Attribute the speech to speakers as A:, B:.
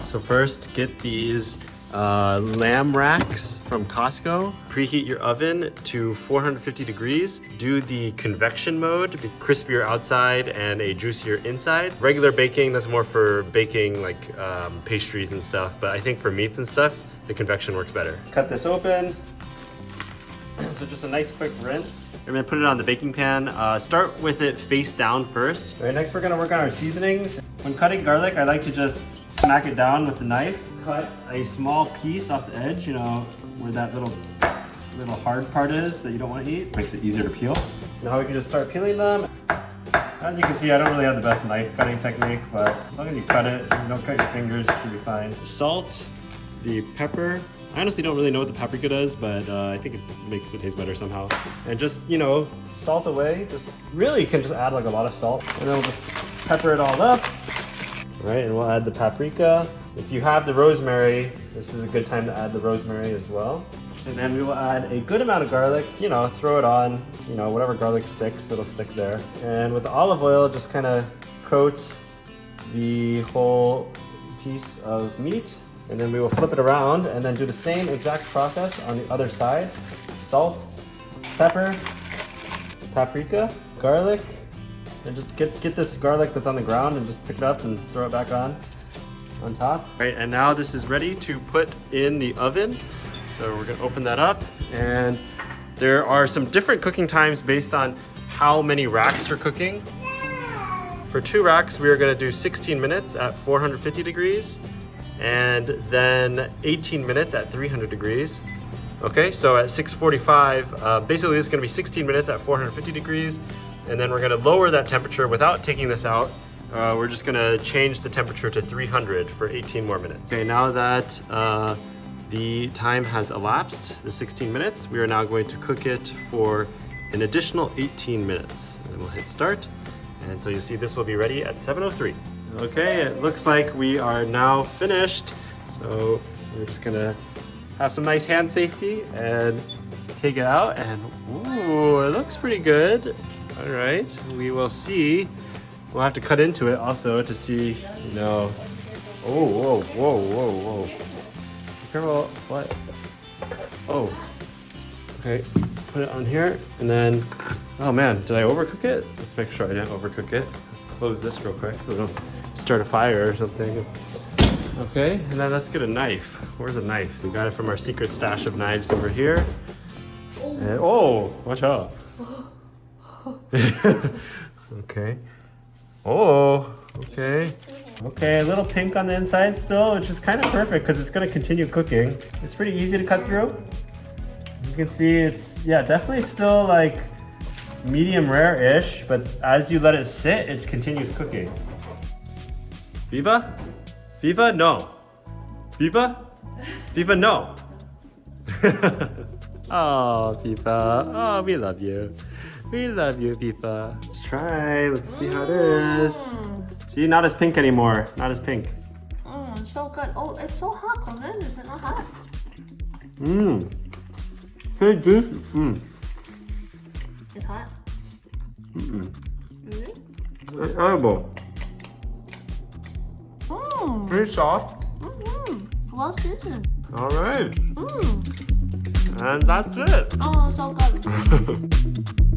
A: So first, get these lamb racks from Costco. Preheat your oven to 450 degrees. Do the convection mode to be crispier outside and a juicier inside. Regular baking, that's more for baking like pastries and stuff, but I think for meats and stuff, the convection works better. Cut this open. So just a nice quick rinse. We're gonna put it on the baking pan. Start with it face down first. All right, next we're gonna work on our seasonings. When cutting garlic, I like to just smack it down with the knife. Cut a small piece off the edge, you know, where that little hard part is that you don't want to eat. Makes it easier to peel. Now we can just start peeling them. As you can see, I don't really have the best knife cutting technique, but as long as you cut it, and you don't cut your fingers, it should be fine. Salt, the pepper. I honestly don't really know what the paprika does, but I think it makes it taste better somehow. And just, you know, salt away. Just really, you can just add like a lot of salt, and then we'll just pepper it all up. All right, and we'll add the paprika. If you have the rosemary, this is a good time to add the rosemary as well. And then we will add a good amount of garlic, you know, throw it on, you know, whatever garlic sticks, it'll stick there. And with the olive oil, just kind of coat the whole piece of meat. And then we will flip it around and then do the same exact process on the other side. Salt, pepper, paprika, garlic, and just get this garlic that's on the ground and just pick it up and throw it back on top. All right, and now this is ready to put in the oven. So we're gonna open that up, and there are some different cooking times based on how many racks you're cooking. For 2 racks, we are gonna do 16 minutes at 450 degrees, and then 18 minutes at 300 degrees. Okay, so at 645, basically this is gonna be 16 minutes at 450 degrees, and then we're gonna lower that temperature without taking this out. We're just gonna change the temperature to 300 for 18 more minutes. Okay, now that the time has elapsed, the 16 minutes, we are now going to cook it for an additional 18 minutes. And we'll hit start. And so you see this will be ready at 7:03. Okay, it looks like we are now finished. So we're just gonna have some nice hand safety and take it out, and ooh, it looks pretty good. All right, we will see. We'll have to cut into it also to see, you know. Oh, whoa, whoa, whoa, whoa. Be careful, what? Oh, okay, put it on here, and then, oh man, did I overcook it? Let's make sure I didn't overcook it. Let's close this real quick so we don't start a fire or something. Okay, and then let's get a knife. Where's a knife? We got it from our secret stash of knives over here. And, oh, watch out. Okay. Oh, okay. Okay, a little pink on the inside still, which is kind of perfect because it's going to continue cooking. It's pretty easy to cut through. You can see it's, yeah, definitely still like medium rare-ish, but as you let it sit, it continues cooking. Viva? Viva? No. Viva? Viva, no. Oh, Viva. Oh, we love you. We love you, Viva. Let's try. Let's see how it is. See, not as pink anymore. Not as pink.
B: It's so good. Oh, it's so hot, Conan. Is it not hot?
A: Mmm. Hey, dude. Mmm.
B: It's hot. Really?
A: It's edible.
B: Mmm.
A: Pretty soft.
B: Well seasoned.
A: All right. And that's it.
B: Oh, so good.